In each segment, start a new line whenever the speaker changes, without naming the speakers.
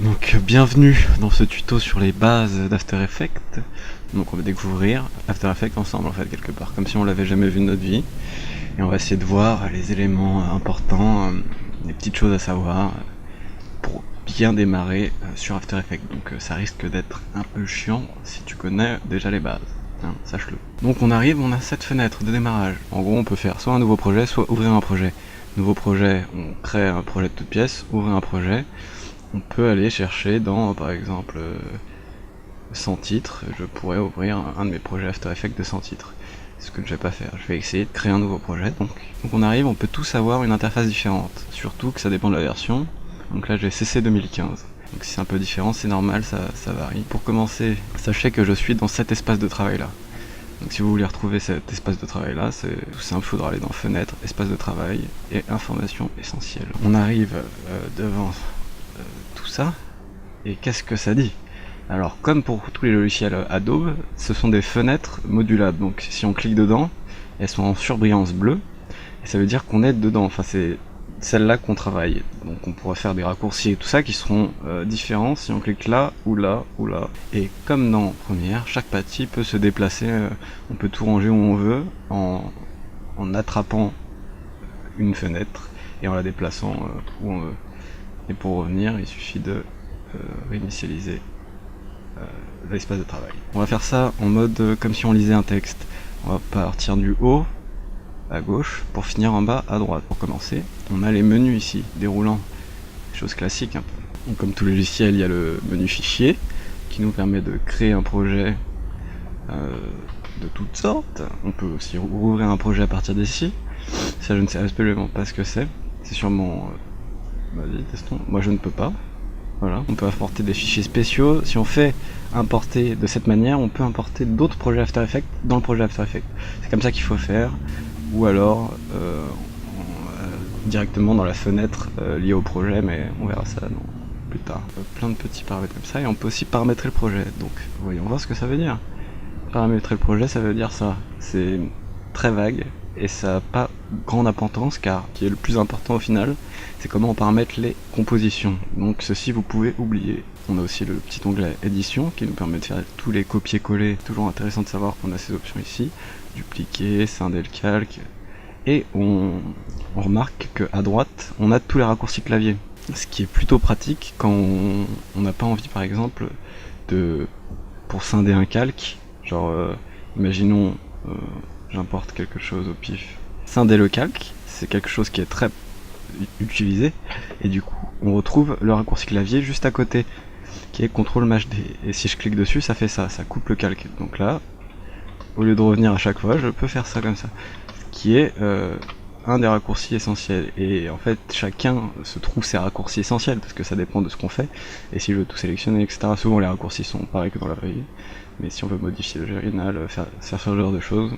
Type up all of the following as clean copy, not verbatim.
Donc bienvenue dans ce tuto sur les bases d'After Effects. Donc on va découvrir After Effects ensemble en fait quelque part, comme si on l'avait jamais vu de notre vie. Et on va essayer de voir les éléments importants, les petites choses à savoir pour bien démarrer sur After Effects. Donc ça risque d'être un peu chiant si tu connais déjà les bases, hein, sache-le. Donc on arrive, on a cette fenêtre de démarrage. En gros on peut faire soit un nouveau projet, soit ouvrir un projet. Nouveau projet, on crée un projet de toute pièce, ouvrir un projet. On peut aller chercher dans, par exemple, 100 titres. Je pourrais ouvrir un de mes projets After Effects de 100 titres. C'est ce que je vais pas faire. Je vais essayer de créer un nouveau projet. Donc on arrive, on peut tous avoir une interface différente. Surtout que ça dépend de la version. Donc là j'ai CC 2015. Donc si c'est un peu différent, c'est normal, ça varie. Pour commencer, sachez que je suis dans cet espace de travail là. Donc si vous voulez retrouver cet espace de travail là, c'est tout simple, il faudra aller dans Fenêtre, Espace de travail et Informations essentielles. On arrive devant tout ça, et qu'est-ce que ça dit? Alors comme pour tous les logiciels Adobe, ce sont des fenêtres modulables, donc si on clique dedans, elles sont en surbrillance bleue, et ça veut dire qu'on est dedans, enfin c'est celle-là qu'on travaille, donc on pourra faire des raccourcis et tout ça qui seront différents si on clique là, ou là, ou là. Et comme dans Premiere, chaque partie peut se déplacer, on peut tout ranger où on veut, en attrapant une fenêtre, et en la déplaçant où on veut. Et pour revenir, il suffit de réinitialiser l'espace de travail. On va faire ça en mode comme si on lisait un texte. On va partir du haut à gauche pour finir en bas à droite. Pour commencer, on a les menus ici, déroulants. Chose classique un peu. Donc, comme tout logiciel, il y a le menu fichier qui nous permet de créer un projet de toutes sortes. On peut aussi rouvrir un projet à partir d'ici. Ça, je ne sais absolument pas ce que c'est. C'est sûrement... vas-y, testons. Moi, je ne peux pas. Voilà, on peut importer des fichiers spéciaux. Si on fait importer de cette manière, on peut importer d'autres projets After Effects dans le projet After Effects. C'est comme ça qu'il faut faire. Ou alors directement dans la fenêtre liée au projet, mais on verra ça plus tard. Plein de petits paramètres comme ça, et on peut aussi paramétrer le projet. Donc voyons voir ce que ça veut dire. Paramétrer le projet, ça veut dire ça. C'est très vague et ça n'a pas grande importance, car ce qui est le plus important au final, c'est comment on paramètre les compositions. Donc ceci vous pouvez oublier. On a aussi le petit onglet édition qui nous permet de faire tous les copier-coller. Toujours intéressant de savoir qu'on a ces options ici. Dupliquer, scinder le calque. Et on remarque qu'à droite, on a tous les raccourcis clavier. Ce qui est plutôt pratique quand on n'a pas envie, par exemple, pour scinder un calque. Genre, imaginons, j'importe quelque chose au pif. Scinder le calque, c'est quelque chose qui est très utilisé, et du coup, on retrouve le raccourci clavier juste à côté, qui est CTRL-MAJ-D. Et si je clique dessus, ça fait ça, ça coupe le calque. Donc là, au lieu de revenir à chaque fois, je peux faire ça comme ça, qui est un des raccourcis essentiels. Et en fait, chacun se trouve ses raccourcis essentiels, parce que ça dépend de ce qu'on fait, et si je veux tout sélectionner, etc. Souvent les raccourcis sont pareils que dans la vraie vie, mais si on veut modifier le gérinal, faire ce genre de choses,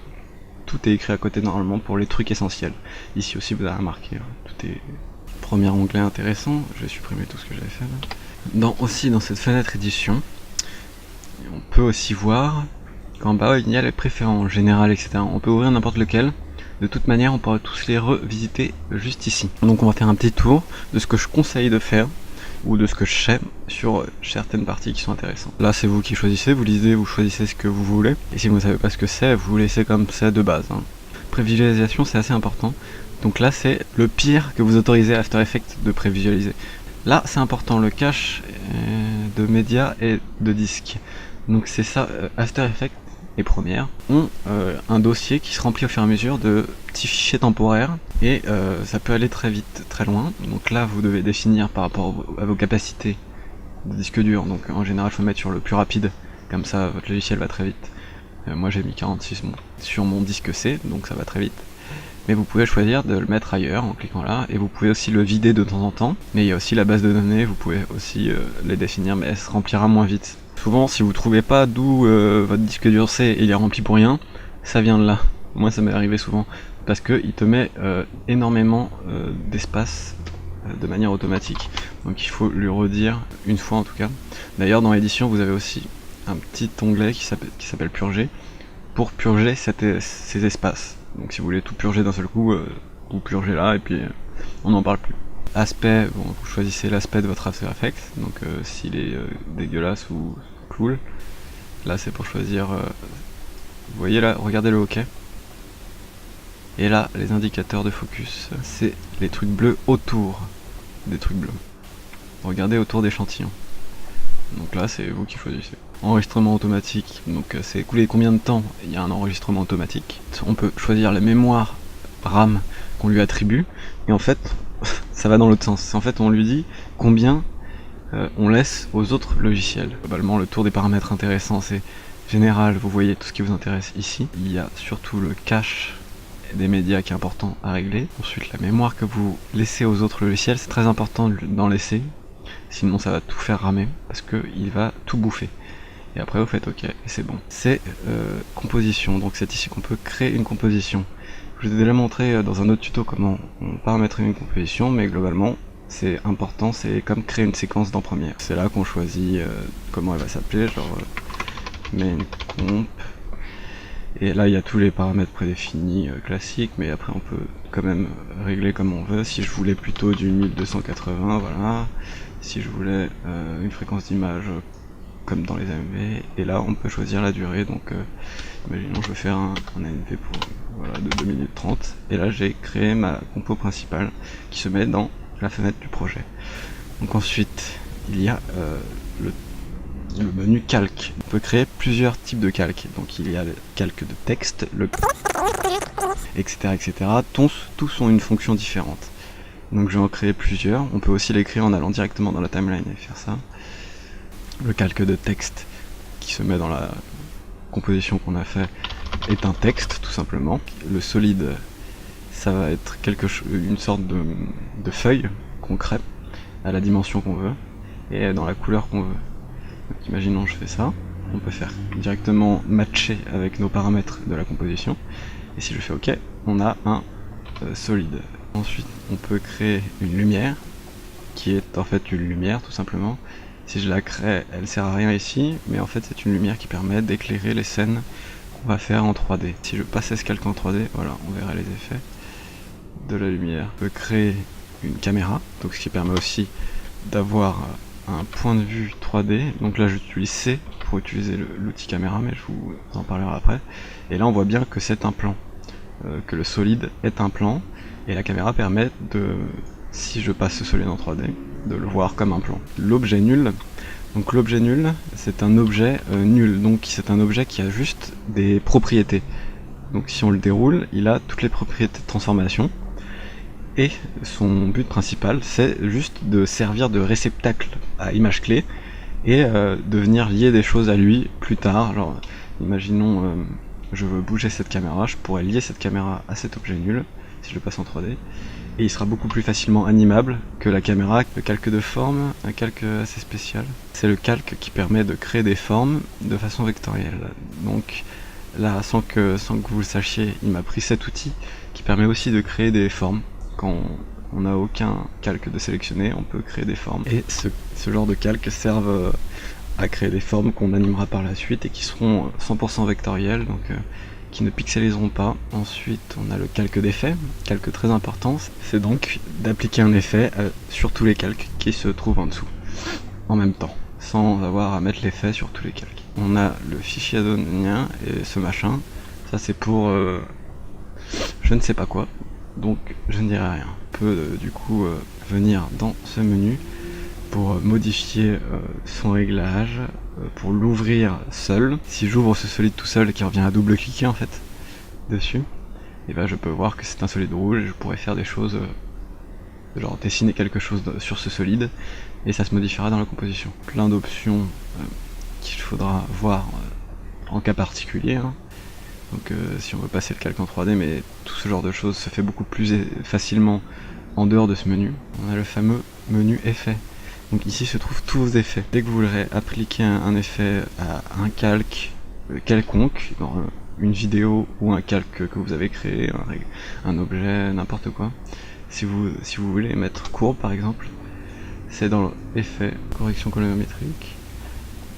tout est écrit à côté normalement pour les trucs essentiels. Ici aussi vous avez remarqué, tout est... Premier onglet intéressant, je vais supprimer tout ce que j'avais fait là. Aussi dans cette fenêtre édition, on peut aussi voir qu'en bas il y a les préférences générales, etc. On peut ouvrir n'importe lequel. De toute manière, on pourra tous les revisiter juste ici. Donc on va faire un petit tour de ce que je conseille de faire, ou de ce que je sais sur certaines parties qui sont intéressantes. Là c'est vous qui choisissez, vous lisez, vous choisissez ce que vous voulez, et si vous ne savez pas ce que c'est, vous laissez comme c'est de base. Prévisualisation, c'est assez important. Donc là c'est le pire que vous autorisez à After Effects de prévisualiser. Là c'est important, le cache de médias et de disques. Donc c'est ça, After Effects et Premiere ont un dossier qui se remplit au fur et à mesure de petits fichiers temporaires, et ça peut aller très vite, très loin. Donc là vous devez définir par rapport à vos capacités de disque dur. Donc en général il faut mettre sur le plus rapide, comme ça votre logiciel va très vite. Moi j'ai mis 46 sur mon disque C, donc ça va très vite. Mais vous pouvez choisir de le mettre ailleurs en cliquant là, et vous pouvez aussi le vider de temps en temps. Mais il y a aussi la base de données, vous pouvez aussi les définir, mais elle se remplira moins vite. Souvent, si vous trouvez pas d'où votre disque dur C et il est rempli pour rien, ça vient de là. Moi, ça m'est arrivé souvent, parce que il te met énormément d'espace de manière automatique. Donc il faut lui redire une fois en tout cas. D'ailleurs, dans l'édition, vous avez aussi un petit onglet qui s'appelle Purger, pour purger ces espaces. Donc si vous voulez tout purger d'un seul coup, vous purgez là, et puis on n'en parle plus. aspect, bon, vous choisissez l'aspect de votre After Effects, donc s'il est dégueulasse ou cool. Là c'est pour choisir, vous voyez là, regardez le hockey. Et là, les indicateurs de focus, c'est les trucs bleus autour des trucs bleus. Regardez autour d'échantillons. Donc là, c'est vous qui choisissez. Enregistrement automatique, donc c'est écoulé combien de temps il y a un enregistrement automatique. On peut choisir la mémoire RAM qu'on lui attribue, et en fait, ça va dans l'autre sens. En fait, on lui dit combien on laisse aux autres logiciels. Globalement, le tour des paramètres intéressants, c'est général, vous voyez tout ce qui vous intéresse ici. Il y a surtout le cache des médias qui est important à régler. Ensuite, la mémoire que vous laissez aux autres logiciels, c'est très important d'en laisser, sinon ça va tout faire ramer, parce qu'il va tout bouffer. Et après vous faites OK, et c'est bon. C'est composition, donc c'est ici qu'on peut créer une composition. Je vous ai déjà montré dans un autre tuto comment on paramétrer une composition, mais globalement, c'est important, c'est comme créer une séquence dans Premiere. C'est là qu'on choisit comment elle va s'appeler, genre main comp. Et là il y a tous les paramètres prédéfinis classiques, mais après on peut quand même régler comme on veut. Si je voulais plutôt du 1280, voilà. Si je voulais une fréquence d'image comme dans les AMV, et là on peut choisir la durée, donc imaginons je veux faire un AMV pour, voilà, de 2 minutes 30, et là j'ai créé ma compo principale qui se met dans la fenêtre du projet. Donc ensuite il y a le menu calque. On peut créer plusieurs types de calques. Donc il y a le calque de texte, le etc. etc. Tous ont une fonction différente. Donc je vais en créer plusieurs. On peut aussi l'écrire en allant directement dans la timeline et faire ça. Le calque de texte qui se met dans la composition qu'on a fait est un texte tout simplement. Le solide, ça va être une sorte de feuille qu'on crée à la dimension qu'on veut et dans la couleur qu'on veut. Donc imaginons je fais ça, on peut faire directement matcher avec nos paramètres de la composition, et si je fais OK, on a un solide. Ensuite on peut créer une lumière, qui est en fait une lumière tout simplement. Si je la crée, elle sert à rien ici, mais en fait c'est une lumière qui permet d'éclairer les scènes qu'on va faire en 3D. Si je passais ce calque en 3D, voilà, on verrait les effets de la lumière. On peut créer une caméra, donc ce qui permet aussi d'avoir un point de vue 3D, donc là j'utilise C pour utiliser l'outil caméra, mais je vous en parlerai après. Et là on voit bien que c'est un plan, que le solide est un plan, et la caméra permet de, si je passe ce solide en 3D, de le voir comme un plan. L'objet nul, donc l'objet nul c'est un objet nul, donc c'est un objet qui a juste des propriétés. Donc si on le déroule, il a toutes les propriétés de transformation, et son but principal c'est juste de servir de réceptacle à image clé et de venir lier des choses à lui plus tard. Genre imaginons je veux bouger cette caméra, je pourrais lier cette caméra à cet objet nul si je le passe en 3D, et il sera beaucoup plus facilement animable que la caméra. Le calque de forme, un calque assez spécial, c'est le calque qui permet de créer des formes de façon vectorielle. Donc là, sans que vous le sachiez, il m'a pris cet outil qui permet aussi de créer des formes. Quand on n'a aucun calque de sélectionner, on peut créer des formes. Et ce genre de calques servent à créer des formes qu'on animera par la suite et qui seront 100% vectorielles, donc qui ne pixeliseront pas. Ensuite, on a le calque d'effet, calque très important. C'est donc d'appliquer un effet sur tous les calques qui se trouvent en dessous, en même temps, sans avoir à mettre l'effet sur tous les calques. On a le fichier addonien et ce machin, ça c'est pour je ne sais pas quoi. Donc je ne dirai rien. On peut du coup venir dans ce menu pour modifier son réglage, pour l'ouvrir seul. Si j'ouvre ce solide tout seul qui revient à double cliquer en fait dessus, et ben je peux voir que c'est un solide rouge et je pourrais faire des choses genre dessiner quelque chose sur ce solide et ça se modifiera dans la composition. Plein d'options qu'il faudra voir en cas particulier, hein. Donc si on veut passer le calque en 3D, mais tout ce genre de choses se fait beaucoup plus facilement en dehors de ce menu. On a le fameux menu effet. Donc ici se trouvent tous vos effets. Dès que vous voudrez appliquer un effet à un calque quelconque, dans une vidéo ou un calque que vous avez créé, un objet, n'importe quoi, si vous voulez mettre courbe par exemple, c'est dans l'effet correction colorimétrique,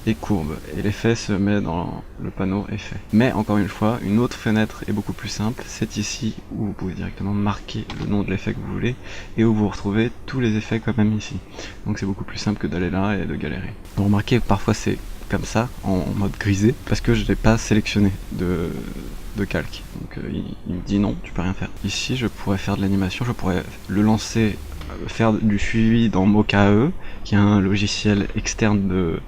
et courbe, et l'effet se met dans le panneau effet. Mais encore une fois, une autre fenêtre est beaucoup plus simple, c'est ici où vous pouvez directement marquer le nom de l'effet que vous voulez, et où vous retrouvez tous les effets quand même ici. Donc c'est beaucoup plus simple que d'aller là et de galérer. Donc remarquez, parfois c'est comme ça, en mode grisé, parce que je n'ai pas sélectionné de calque. Donc il me dit non, tu peux rien faire. Ici je pourrais faire de l'animation, je pourrais le lancer, faire du suivi dans Mocha.ae, qui est un logiciel externe de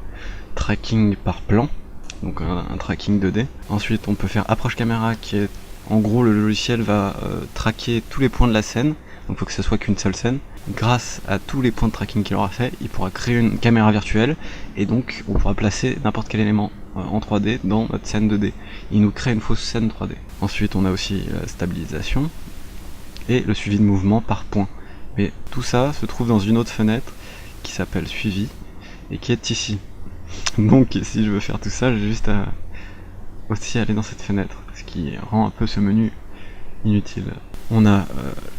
tracking par plan, donc un tracking 2D. Ensuite on peut faire approche caméra, qui est en gros le logiciel va traquer tous les points de la scène, donc il faut que ce soit qu'une seule scène. Grâce à tous les points de tracking qu'il aura fait, il pourra créer une caméra virtuelle, et donc on pourra placer n'importe quel élément en 3D dans notre scène 2D. Il nous crée une fausse scène 3D. Ensuite on a aussi la stabilisation et le suivi de mouvement par point. Mais tout ça se trouve dans une autre fenêtre qui s'appelle suivi et qui est ici. Donc si je veux faire tout ça, j'ai juste à aussi aller dans cette fenêtre, ce qui rend un peu ce menu inutile. On a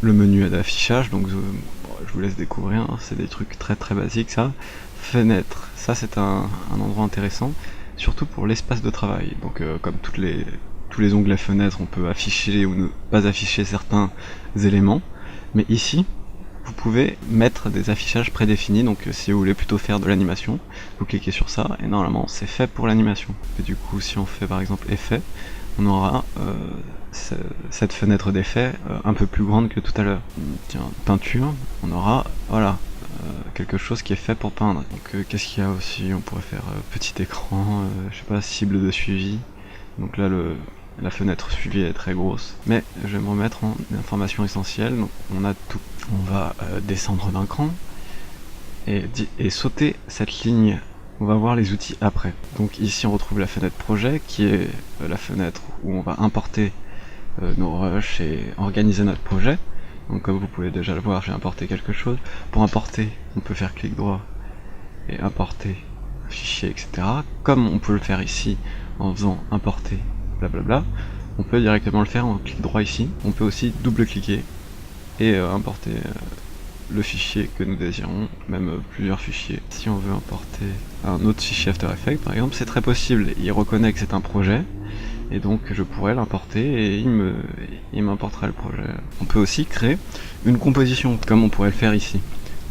le menu d'affichage, donc je vous laisse découvrir, hein, c'est des trucs très très basiques ça. Fenêtre, ça c'est un endroit intéressant, surtout pour l'espace de travail. Donc comme tous les onglets fenêtres, on peut afficher ou ne pas afficher certains éléments, mais ici vous pouvez mettre des affichages prédéfinis. Donc si vous voulez plutôt faire de l'animation, vous cliquez sur ça et normalement c'est fait pour l'animation. Et du coup si on fait par exemple effet, on aura cette fenêtre d'effet un peu plus grande que tout à l'heure. Tiens, peinture, on aura voilà quelque chose qui est fait pour peindre. Donc qu'est-ce qu'il y a aussi? On pourrait faire petit écran, je sais pas, cible de suivi. Donc là la fenêtre suivi est très grosse, mais je vais me remettre en information essentielle. Donc on a tout. On va descendre d'un cran et sauter cette ligne. On va voir les outils après. Donc ici on retrouve la fenêtre projet, qui est la fenêtre où on va importer nos rushs et organiser notre projet. Donc comme vous pouvez déjà le voir, j'ai importé quelque chose. Pour importer, on peut faire clic droit et importer un fichier, etc. Comme on peut le faire ici en faisant importer blablabla, on peut directement le faire en clic droit ici. On peut aussi double-cliquer et importer le fichier que nous désirons, même plusieurs fichiers. Si on veut importer un autre fichier After Effects par exemple, c'est très possible, il reconnaît que c'est un projet, et donc je pourrais l'importer et il m'importera le projet. On peut aussi créer une composition, comme on pourrait le faire ici.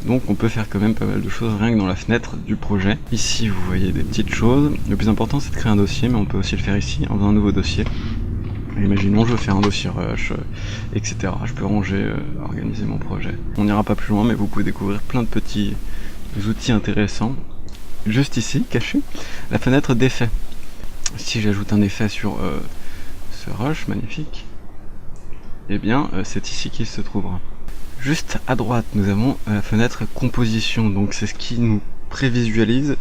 Donc on peut faire quand même pas mal de choses rien que dans la fenêtre du projet. Ici vous voyez des petites choses, le plus important c'est de créer un dossier, mais on peut aussi le faire ici en faisant un nouveau dossier. Imaginons je veux faire un dossier rush, etc. Je peux ranger, organiser mon projet. On n'ira pas plus loin, mais vous pouvez découvrir plein de petits outils intéressants. Juste ici, caché, la fenêtre d'effet. Si j'ajoute un effet sur ce rush magnifique, eh bien c'est ici qu'il se trouvera. Juste à droite, nous avons la fenêtre composition, donc c'est ce qui nous prévisualise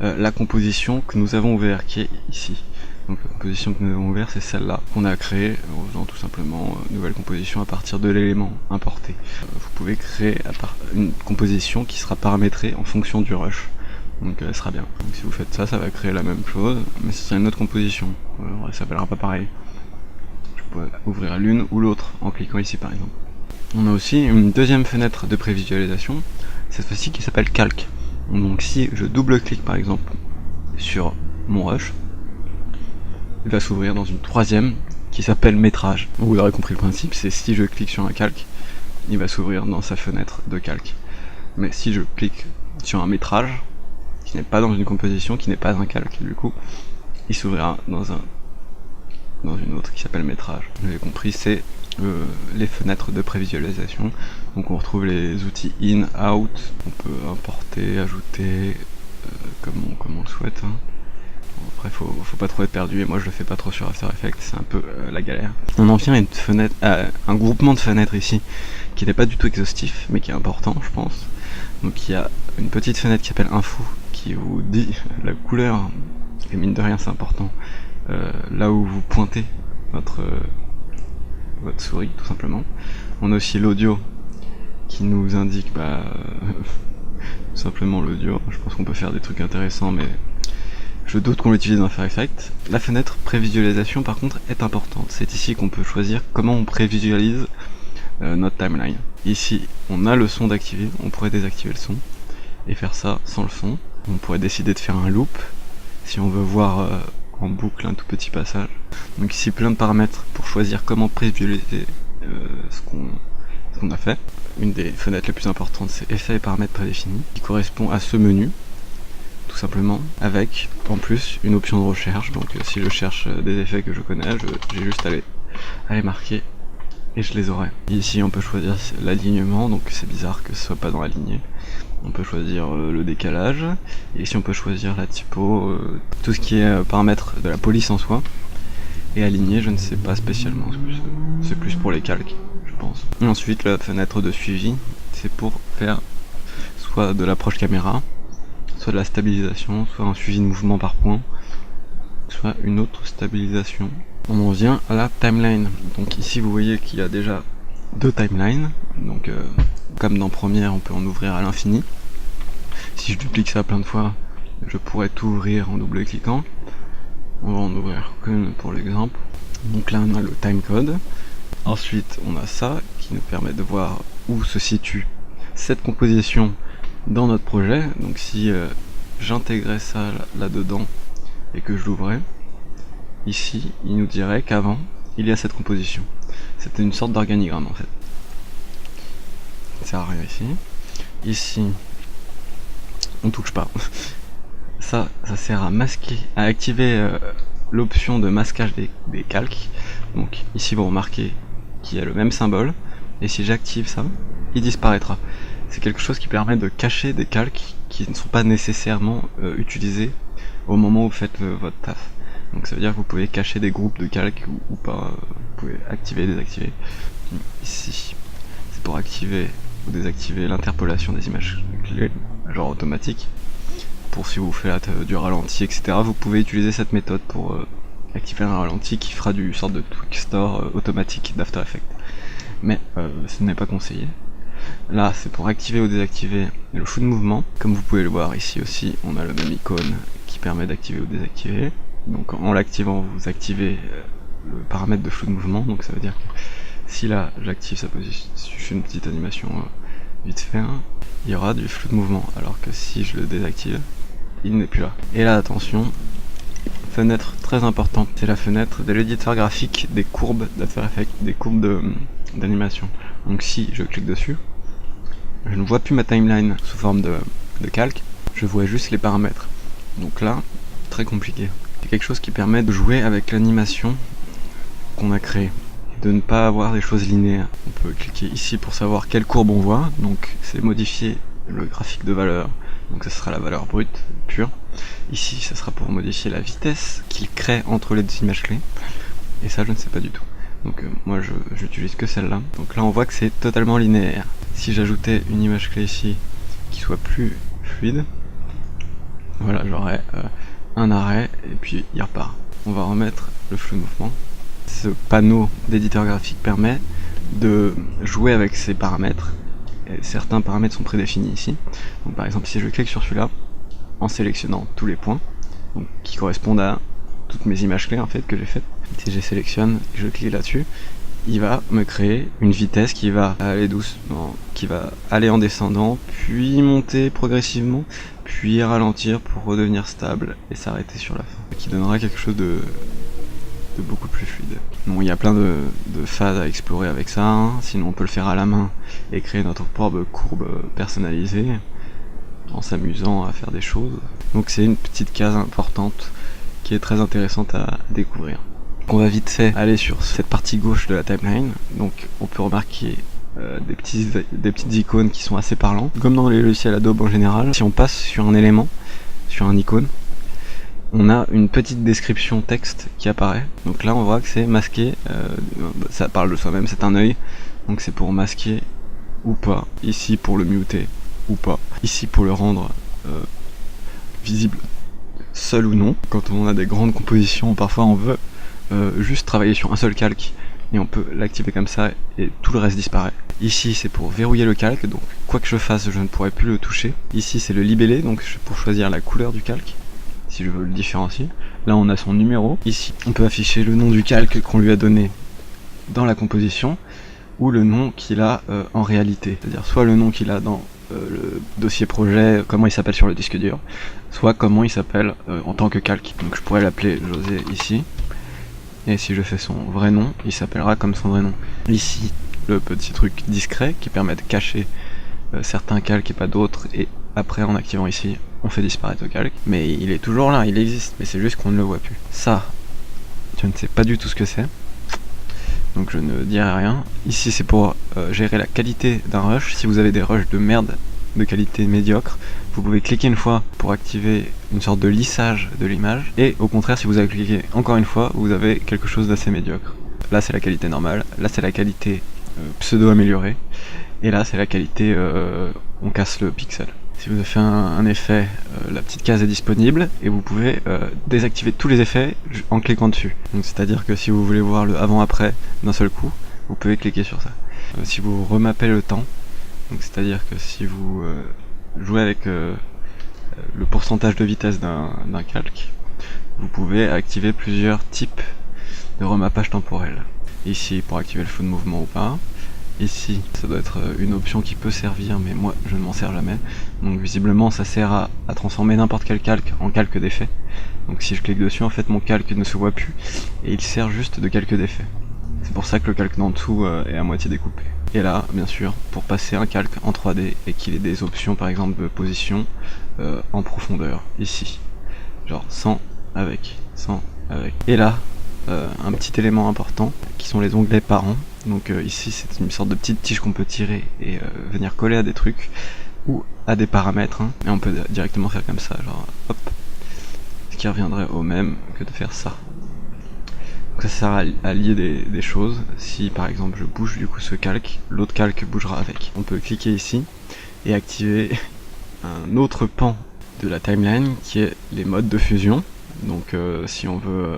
la composition que nous avons ouverte, qui est ici. Donc la composition que nous avons ouverte, c'est celle-là qu'on a créée en faisant tout simplement une nouvelle composition à partir de l'élément importé. Vous pouvez créer une composition qui sera paramétrée en fonction du rush. Donc elle sera bien. Donc si vous faites ça, ça va créer la même chose, mais ce sera une autre composition. Ça s'appellera pas pareil. Je pourrais ouvrir l'une ou l'autre en cliquant ici par exemple. On a aussi une deuxième fenêtre de prévisualisation, cette fois-ci qui s'appelle calque. Donc si je double-clique par exemple sur mon rush, il va s'ouvrir dans une troisième qui s'appelle métrage. Vous aurez compris le principe, c'est si je clique sur un calque, il va s'ouvrir dans sa fenêtre de calque. Mais si je clique sur un métrage, qui n'est pas dans une composition, qui n'est pas un calque, du coup, il s'ouvrira dans une autre qui s'appelle métrage. Vous avez compris, c'est les fenêtres de prévisualisation. Donc on retrouve les outils in, out, on peut importer, ajouter, comme on le souhaite. Hein. Après faut pas trop être perdu, et moi je le fais pas trop sur After Effects, c'est un peu la galère. On en vient à une fenêtre, un groupement de fenêtres ici, qui n'est pas du tout exhaustif, mais qui est important je pense. Donc il y a une petite fenêtre qui s'appelle info, qui vous dit la couleur, et mine de rien c'est important, là où vous pointez votre souris tout simplement. On a aussi l'audio qui nous indique tout simplement l'audio. Je pense qu'on peut faire des trucs intéressants, mais je doute qu'on l'utilise dans After Effects. La fenêtre prévisualisation par contre est importante. C'est ici qu'on peut choisir comment on prévisualise notre timeline. Ici on a le son d'activer, on pourrait désactiver le son et faire ça sans le son. On pourrait décider de faire un loop
si on veut voir en boucle un tout petit passage. Donc ici plein de paramètres pour choisir comment prévisualiser ce qu'on a fait. Une des fenêtres les plus importantes, c'est effets et paramètres prédéfinis, qui correspond à ce menu, tout simplement, avec en plus une option de recherche. Donc si je cherche des effets que je connais, j'ai juste à les marquer et je les aurai. Ici on peut choisir l'alignement, donc c'est bizarre que ce soit pas dans la lignée. On peut choisir le décalage, et ici on peut choisir la typo, tout ce qui est paramètres de la police en soi. Et aligner, je ne sais pas spécialement, c'est plus pour les calques, je pense. Et ensuite la fenêtre de suivi, c'est pour faire soit de l'approche caméra, soit de la stabilisation, soit un suivi de mouvement par point, soit une autre stabilisation. On en vient à la timeline. Donc ici vous voyez qu'il y a déjà deux timelines, donc comme dans Premiere on peut en ouvrir à l'infini. Si je duplique ça plein de fois, je pourrais tout ouvrir en double-cliquant. On va en ouvrir qu'une pour l'exemple. Donc là on a le timecode. Ensuite on a ça qui nous permet de voir où se situe cette composition dans notre projet. Donc si j'intégrais ça là-dedans et que je l'ouvrais, ici il nous dirait qu'avant il y a cette composition. C'était une sorte d'organigramme en fait. Ça arrive ici. Ici on touche pas. Ça sert à masquer, à activer l'option de masquage des calques. Donc ici vous remarquez qu'il y a le même symbole, et si j'active ça, il disparaîtra. C'est quelque chose qui permet de cacher des calques qui ne sont pas nécessairement utilisés au moment où vous faites votre taf. Donc ça veut dire que vous pouvez cacher des groupes de calques ou pas, vous pouvez activer et désactiver. Ici, c'est pour activer ou désactiver l'interpolation des images clés, genre automatique. Pour si vous faites du ralenti, etc. Vous pouvez utiliser cette méthode pour activer un ralenti qui fera du sort de Quickstore automatique d'After Effects. Mais ce n'est pas conseillé. Là c'est pour activer ou désactiver le flou de mouvement. Comme vous pouvez le voir ici aussi, on a le même icône qui permet d'activer ou désactiver. Donc en l'activant, vous activez le paramètre de flou de mouvement. Donc ça veut dire que si là j'active sa position, si je fais une petite animation vite fait, il y aura du flou de mouvement. Alors que si je le désactive, il n'est plus là. Et là attention, fenêtre très importante, c'est la fenêtre de l'éditeur graphique des courbes d'After Effects, des courbes d'animation. Donc si je clique dessus, je ne vois plus ma timeline sous forme de calque, je vois juste les paramètres. Donc là, très compliqué. C'est quelque chose qui permet de jouer avec l'animation qu'on a créée, de ne pas avoir des choses linéaires. On peut cliquer ici pour savoir quelle courbe on voit, donc c'est modifier le graphique de valeur. Donc ça sera la valeur brute pure. Ici ça sera pour modifier la vitesse qu'il crée entre les deux images clés. Et ça je ne sais pas du tout. Donc moi j'utilise que celle-là. Donc là on voit que c'est totalement linéaire. Si j'ajoutais une image clé ici qui soit plus fluide, voilà, j'aurais un arrêt et puis il repart. On va remettre le flou de mouvement. Ce panneau d'éditeur graphique permet de jouer avec ces paramètres. Et certains paramètres sont prédéfinis ici. Donc par exemple si je clique sur celui-là, en sélectionnant tous les points, donc, qui correspondent à toutes mes images clés en fait que j'ai faites, si je sélectionne et je clique là-dessus, il va me créer une vitesse qui va aller doucement, qui va aller en descendant, puis monter progressivement, puis ralentir pour redevenir stable et s'arrêter sur la fin, qui donnera quelque chose de beaucoup plus fluide. Bon, il y a plein de phases à explorer avec ça, hein. Sinon on peut le faire à la main et créer notre propre courbe personnalisée en s'amusant à faire des choses. Donc c'est une petite case importante qui est très intéressante à découvrir. On va vite fait aller sur cette partie gauche de la timeline. Donc on peut remarquer des petites icônes qui sont assez parlantes, comme dans les logiciels Adobe en général. Si on passe sur un élément, sur un icône, on a une petite description texte qui apparaît. Donc là on voit que c'est masqué, ça parle de soi-même, c'est un œil, donc c'est pour masquer ou pas, ici pour le muter ou pas, ici pour le rendre visible seul ou non. Quand on a des grandes compositions, parfois on veut juste travailler sur un seul calque et on peut l'activer comme ça et tout le reste disparaît. Ici c'est pour verrouiller le calque, donc quoi que je fasse je ne pourrai plus le toucher. Ici c'est le libellé, donc pour choisir la couleur du calque, si je veux le différencier. Là on a son numéro. Ici on peut afficher le nom du calque qu'on lui a donné dans la composition ou le nom qu'il a en réalité, c'est-à-dire soit le nom qu'il a dans
le dossier projet, comment il s'appelle sur le disque dur, soit comment il s'appelle en tant que calque. Donc je pourrais l'appeler José ici, et si je fais son vrai nom, il s'appellera comme son vrai nom. Ici, le petit truc discret qui permet de cacher certains calques et pas d'autres, et après en activant ici, on fait disparaître le calque. Mais il est toujours là, il existe, mais c'est juste qu'on ne le voit plus. Ça, je ne sais pas du tout ce que c'est, donc je ne dirai rien. Ici c'est pour gérer la qualité d'un rush. Si vous avez des rushs de merde, de qualité médiocre, vous pouvez cliquer une fois pour activer une sorte de lissage de l'image, et au contraire si vous avez cliqué encore une fois, vous avez quelque chose d'assez médiocre. Là c'est la qualité normale, là c'est la qualité pseudo améliorée, et là c'est la qualité on casse le pixel. Si vous avez fait un effet, la petite case est disponible et vous pouvez désactiver tous les effets en cliquant dessus. Donc c'est à dire que si vous voulez voir le avant-après d'un seul coup, vous pouvez cliquer sur ça. Si vous remappez le temps, donc c'est à dire que si vous jouez avec le pourcentage de vitesse d'un calque, vous pouvez activer plusieurs types de remappage temporel. Ici pour activer le flou de mouvement ou pas. Ici, ça doit être une option qui peut servir, mais moi je ne m'en sers jamais. Donc visiblement ça sert à transformer n'importe quel calque en calque d'effet. Donc si je clique dessus, en fait mon calque ne se voit plus, et il sert juste de calque d'effet. C'est pour ça que le calque d'en dessous est à moitié découpé. Et là, bien sûr, pour passer un calque en 3D et qu'il ait des options par exemple de position en profondeur, ici. Genre sans, avec, sans, avec. Et là, un petit élément important qui sont les onglets parents. Donc ici c'est une sorte de petite tige qu'on peut tirer et venir coller à des trucs ou à des paramètres, hein. Et on peut directement faire comme ça, genre hop, ce qui reviendrait au même que de faire ça. Donc ça sert à lier des choses. Si par exemple je bouge du coup ce calque, l'autre calque bougera avec. On peut cliquer ici et activer un autre pan de la timeline qui est les modes de fusion. Donc si on veut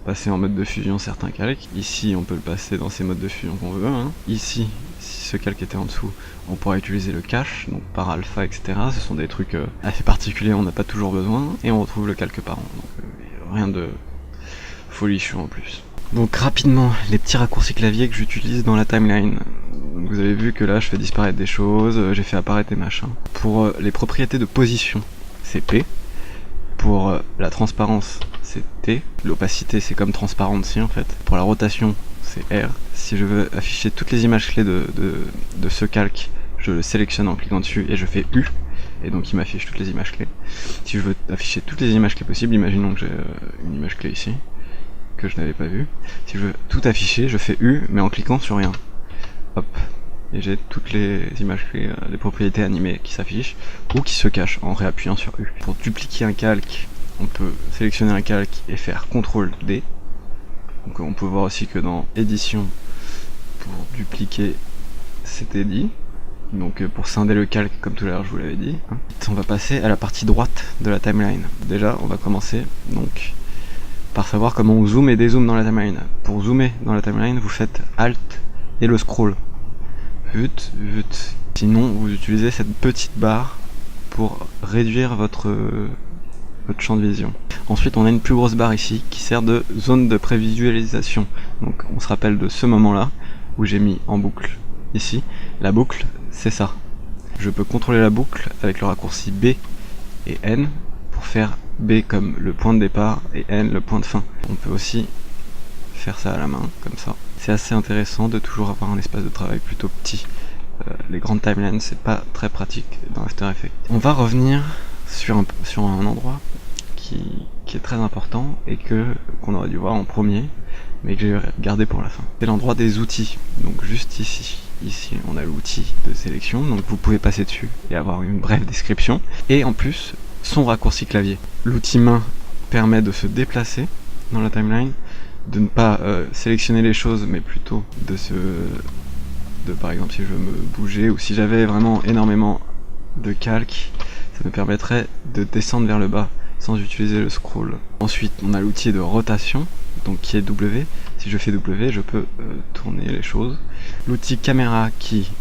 passer en mode de fusion certains calques, ici on peut le passer dans ces modes de fusion qu'on veut, hein. Ici, si ce calque était en dessous, on pourra utiliser le cache, donc par alpha, etc. Ce sont des trucs assez particuliers, on n'a pas toujours besoin, et on retrouve le calque parent, donc rien de folichon en plus. Donc rapidement, les petits raccourcis clavier que j'utilise dans la timeline. Donc, vous avez vu que là je fais disparaître des choses, j'ai fait apparaître des machins. Pour les propriétés de position, c'est P. Pour la transparence, c'est T. L'opacité, c'est comme transparency en fait. Pour la rotation, c'est R. Si je veux afficher toutes les images clés de ce calque, je le sélectionne en cliquant dessus et je fais U. Et donc il m'affiche toutes les images clés. Si je veux afficher toutes les images clés possibles, imaginons que j'ai une image clé ici, que je n'avais pas vue. Si je veux tout afficher, je fais U, mais en cliquant sur rien. Hop. Et j'ai toutes les images clés, les propriétés animées qui s'affichent ou qui se cachent en réappuyant sur U. Pour dupliquer un calque, on peut sélectionner un calque et faire CTRL D. Donc on peut voir aussi que dans édition, pour dupliquer, c'était dit. Donc pour scinder le calque, comme tout à l'heure je vous l'avais dit. On va passer à la partie droite de la timeline. Déjà, on va commencer donc par savoir comment on zoome et dézoome dans la timeline. Pour zoomer dans la timeline, vous faites Alt et le scroll. Vut. Sinon, vous utilisez cette petite barre pour réduire votre champ de vision. Ensuite, on a une plus grosse barre ici qui sert de zone de prévisualisation. Donc, on se rappelle de ce moment-là où j'ai mis en boucle ici. La boucle, c'est ça. Je peux contrôler la boucle avec le raccourci B et N pour faire B comme le point de départ et N le point de fin. On peut aussi faire ça à la main, comme ça. C'est assez intéressant de toujours avoir un espace de travail plutôt petit. Les grandes timelines, c'est pas très pratique dans After Effects. On va revenir sur un endroit qui est très important et qu'on aurait dû voir en premier, mais que j'ai gardé pour la fin. C'est l'endroit des outils, donc juste ici. Ici, on a l'outil de sélection, donc vous pouvez passer dessus et avoir une brève description. Et en plus, son raccourci clavier. L'outil main permet de se déplacer dans la timeline, de ne pas sélectionner les choses, mais plutôt par exemple si je veux me bouger ou si j'avais vraiment énormément de calques, ça me permettrait de descendre vers le bas sans utiliser le scroll. Ensuite on a l'outil de rotation, donc qui est W. Si je fais W, je peux tourner les choses. L'outil caméra qui,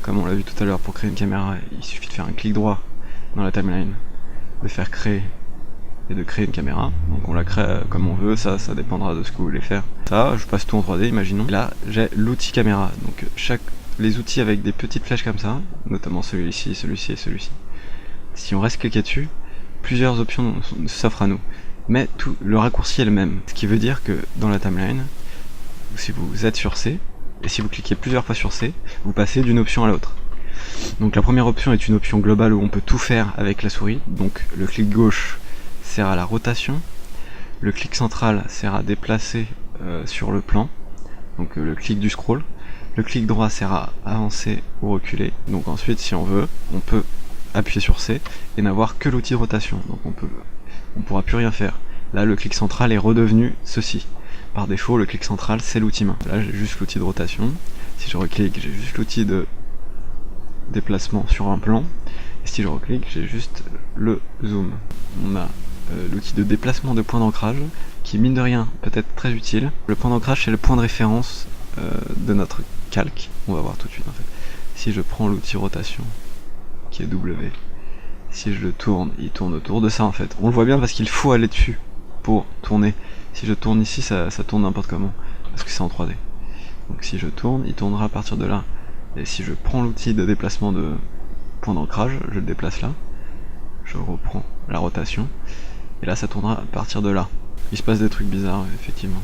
comme on l'a vu tout à l'heure, pour créer une caméra, il suffit de faire un clic droit dans la timeline, de faire créer et de créer une caméra. Donc on la crée comme on veut, ça dépendra de ce que vous voulez faire. Ça, je passe tout en 3D, imaginons. Et là, j'ai l'outil caméra. Donc chaque les outils avec des petites flèches comme ça, notamment celui-ci, celui-ci et celui-ci, si on reste cliqué dessus, plusieurs options s'offrent à nous. Mais tout le raccourci est le même. Ce qui veut dire que dans la timeline, si vous êtes sur C, et si vous cliquez plusieurs fois sur C, vous passez d'une option à l'autre. Donc la première option est une option globale où on peut tout faire avec la souris. Donc le clic gauche sert à la rotation, le clic central sert à déplacer sur le plan, donc le clic du scroll. Le clic droit sert à avancer ou reculer. Donc ensuite, si on veut, on peut appuyer sur C et n'avoir que l'outil de rotation. Donc on pourra plus rien faire. Là, le clic central est redevenu ceci. Par défaut, le clic central, c'est l'outil main. Là, j'ai juste l'outil de rotation. Si je reclique, j'ai juste l'outil de déplacement sur un plan. Et si je reclique, j'ai juste le zoom. On a l'outil de déplacement de point d'ancrage, qui mine de rien peut être très utile. Le point d'ancrage, c'est le point de référence de notre calque. On va voir tout de suite en fait. Si je prends l'outil rotation, qui est W, si je le tourne, il tourne autour de ça en fait. On le voit bien parce qu'il faut aller dessus pour tourner. Si je tourne ici, ça tourne n'importe comment, parce que c'est en 3D. Donc si je tourne, il tournera à partir de là. Et si je prends l'outil de déplacement de point d'ancrage, je le déplace là, je reprends la rotation, et là ça tournera à partir de là. Il se passe des trucs bizarres, effectivement.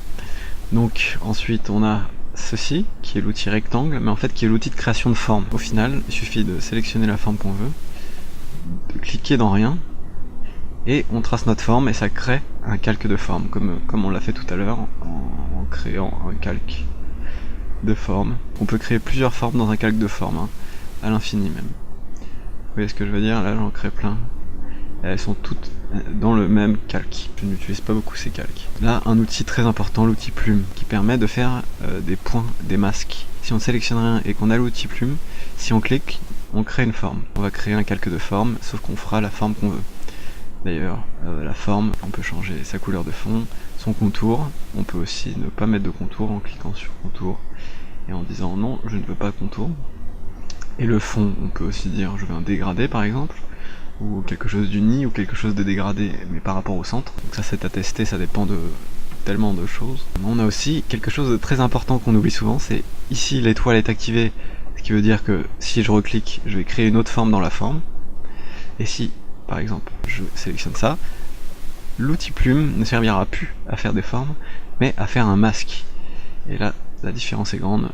Donc ensuite on a ceci, qui est l'outil rectangle, mais en fait qui est l'outil de création de forme. Au final, il suffit de sélectionner la forme qu'on veut, de cliquer dans rien, et on trace notre forme et ça crée un calque de forme, comme on l'a fait tout à l'heure en créant un calque de forme. On peut créer plusieurs formes dans un calque de forme, hein, à l'infini même. Vous voyez ce que je veux dire? Là j'en crée plein. Et elles sont toutes dans le même calque. Je n'utilise pas beaucoup ces calques. Là, un outil très important, l'outil plume, qui permet de faire des points, des masques. Si on sélectionne rien et qu'on a l'outil plume, si on clique, on crée une forme. On va créer un calque de forme, sauf qu'on fera la forme qu'on veut. D'ailleurs, la forme, on peut changer sa couleur de fond, son contour. On peut aussi ne pas mettre de contour en cliquant sur contour et en disant non, je ne veux pas contour. Et le fond, on peut aussi dire je veux un dégradé par exemple, ou quelque chose d'uni, ou quelque chose de dégradé, mais par rapport au centre. Donc ça c'est à tester, ça dépend de tellement de choses. On a aussi quelque chose de très important qu'on oublie souvent, c'est ici l'étoile est activée, ce qui veut dire que si je reclique, je vais créer une autre forme dans la forme. Et si, par exemple, je sélectionne ça, l'outil plume ne servira plus à faire des formes, mais à faire un masque. Et là, la différence est grande.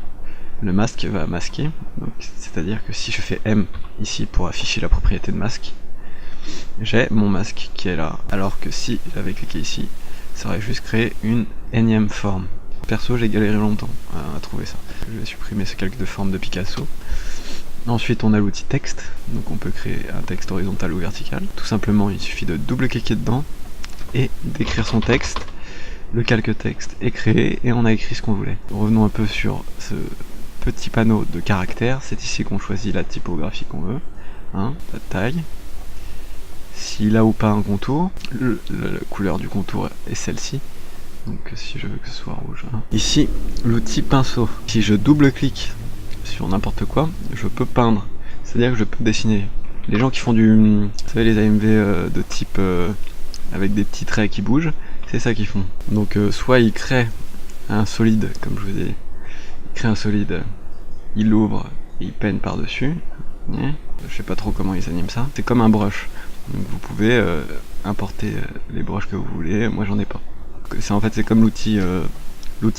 Le masque va masquer, c'est-à-dire que si je fais M ici pour afficher la propriété de masque, j'ai mon masque qui est là, alors que si j'avais cliqué ici, ça aurait juste créé une énième forme. Perso, j'ai galéré longtemps à trouver ça. Je vais supprimer ce calque de forme de Picasso. Ensuite, on a l'outil texte, donc on peut créer un texte horizontal ou vertical. Tout simplement, il suffit de double-cliquer dedans et d'écrire son texte. Le calque texte est créé et on a écrit ce qu'on voulait. Revenons un peu sur ce petit panneau de caractères, c'est ici qu'on choisit la typographie qu'on veut, hein, la taille. S'il a ou pas un contour, la couleur du contour est celle-ci, donc si je veux que ce soit rouge. Hein. Ici, l'outil pinceau. Si je double-clique sur n'importe quoi, je peux peindre, c'est-à-dire que je peux dessiner. Les gens qui font vous savez les AMV de type avec des petits traits qui bougent, c'est ça qu'ils font. Donc soit ils créent un solide, comme je vous ai dit, ils créent un solide, ils l'ouvrent et ils peignent par-dessus. Je sais pas trop comment ils animent ça. C'est comme un brush. Donc vous pouvez importer les brushes que vous voulez, moi j'en ai pas. En fait c'est comme l'outil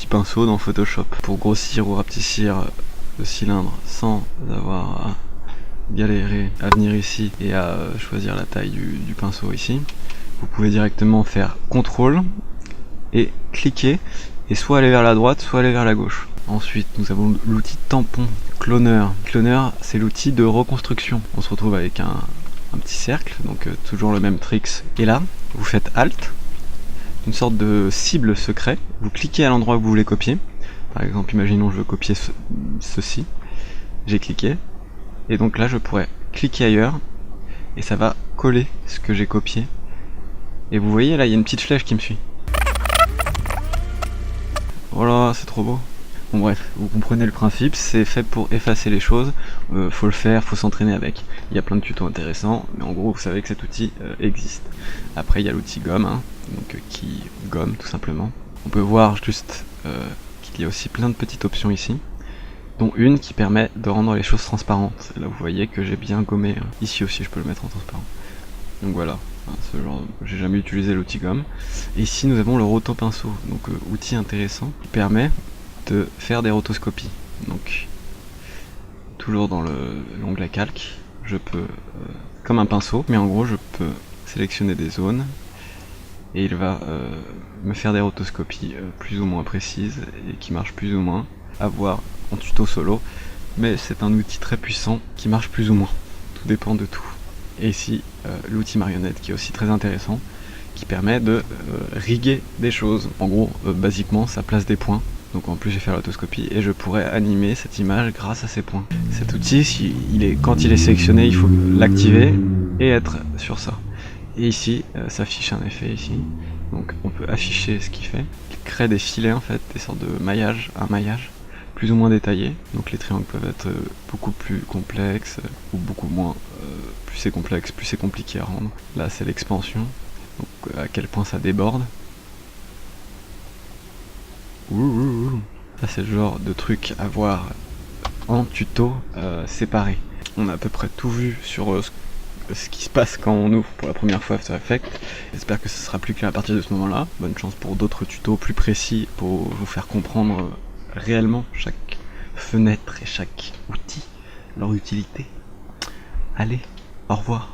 pinceau dans Photoshop. Pour grossir ou rapetissir le cylindre sans avoir à galérer à venir ici et à choisir la taille du pinceau ici, vous pouvez directement faire CTRL et cliquer et soit aller vers la droite soit aller vers la gauche. Ensuite nous avons l'outil tampon cloneur. Cloneur c'est l'outil de reconstruction. On se retrouve avec un petit cercle, donc toujours le même tricks. Et là vous faites Alt, une sorte de cible secret, vous cliquez à l'endroit où vous voulez copier. Par exemple imaginons je veux copier ceci, j'ai cliqué et donc là je pourrais cliquer ailleurs et ça va coller ce que j'ai copié. Et vous voyez là il y a une petite flèche qui me suit. Voilà, c'est trop beau. Bon bref, vous comprenez le principe, c'est fait pour effacer les choses, faut le faire, faut s'entraîner avec. Il y a plein de tutos intéressants, mais en gros vous savez que cet outil existe. Après il y a l'outil gomme, hein, donc, qui gomme tout simplement. On peut voir juste qu'il y a aussi plein de petites options ici. dont une qui permet de rendre les choses transparentes. Et là vous voyez que j'ai bien gommé, ici aussi je peux le mettre en transparent. Donc voilà, ce genre, j'ai jamais utilisé l'outil gomme. Et ici nous avons le rotopinceau, donc outil intéressant qui permet de faire des rotoscopies. Donc toujours dans l'onglet calque, je peux, comme un pinceau, mais en gros je peux sélectionner des zones et il va me faire des rotoscopies plus ou moins précises et qui marchent plus ou moins, à voir en tuto solo, mais c'est un outil très puissant qui marche plus ou moins, tout dépend de tout. Et ici l'outil marionnette qui est aussi très intéressant, qui permet de riguer des choses. En gros, basiquement, ça place des points. Donc en plus j'ai fait la rotoscopie et je pourrais animer cette image grâce à ces points. Cet outil, quand il est sélectionné, il faut l'activer et être sur ça. Et ici, s'affiche un effet ici. Donc on peut afficher ce qu'il fait. Il crée des filets en fait, des sortes de maillage, un maillage plus ou moins détaillé. Donc les triangles peuvent être beaucoup plus complexes ou beaucoup moins. Plus c'est complexe, plus c'est compliqué à rendre. Là c'est l'expansion. Donc à quel point ça déborde. Ça c'est le genre de truc à voir en tuto séparé. On a à peu près tout vu sur ce qui se passe quand on ouvre pour la première fois After Effects. J'espère que ce sera plus clair à partir de ce moment-là. Bonne chance pour d'autres tutos plus précis pour vous faire comprendre réellement chaque fenêtre et chaque outil, leur utilité. Allez, au revoir.